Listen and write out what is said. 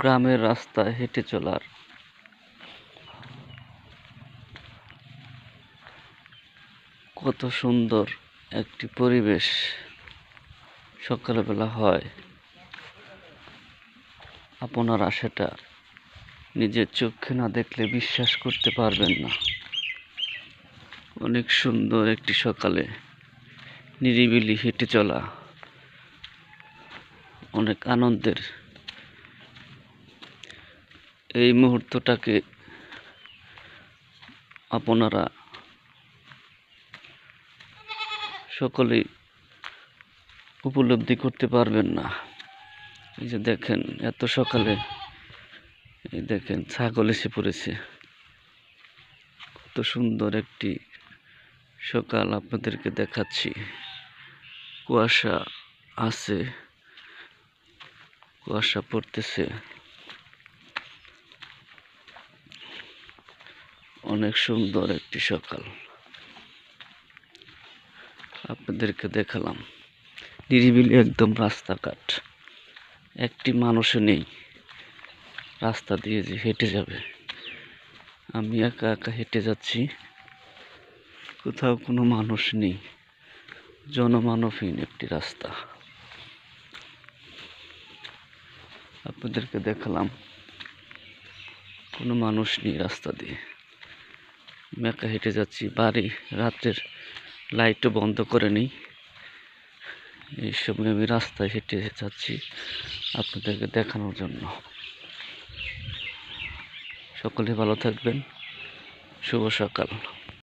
গ্রামের রাস্তায় হেঁটে চলার কত সুন্দর একটি পরিবেশ সকালবেলা হয়, আপনারা সেটা নিজের চোখে না দেখলে বিশ্বাস করতে পারবেন না। অনেক সুন্দর একটি সকালে নিরিবিলি হেঁটে চলা অনেক আনন্দের। এই মুহূর্তটাকে আপনারা সকলেই উপলব্ধি করতে পারবেন না। এই যে দেখেন, এত সকালে এই দেখেন ছাগল এসে পড়েছে। কত সুন্দর একটি সকাল আপনাদেরকে দেখাচ্ছি। কুয়াশা আছে, কুয়াশা পড়তেছে। অনেক সুন্দর একটি সকাল আপনাদেরকে দেখালাম। নিরিবিলি একদম রাস্তাঘাট, একটি মানুষও নেই রাস্তা দিয়ে যে হেঁটে যাবে। আমি একা একা হেঁটে যাচ্ছি, কোথাও কোনো মানুষ নেই, জনমানবহীন একটি রাস্তা আপনাদেরকে দেখালাম। কোনো মানুষ নেই রাস্তা দিয়ে, আমি একা হেঁটে যাচ্ছি। বাড়ি রাতের লাইটও বন্ধ করে নেই, এই সময় আমি রাস্তায় হেঁটে যাচ্ছি আপনাদেরকে দেখানোর জন্য। সকলে ভালো থাকবেন, শুভ সকাল।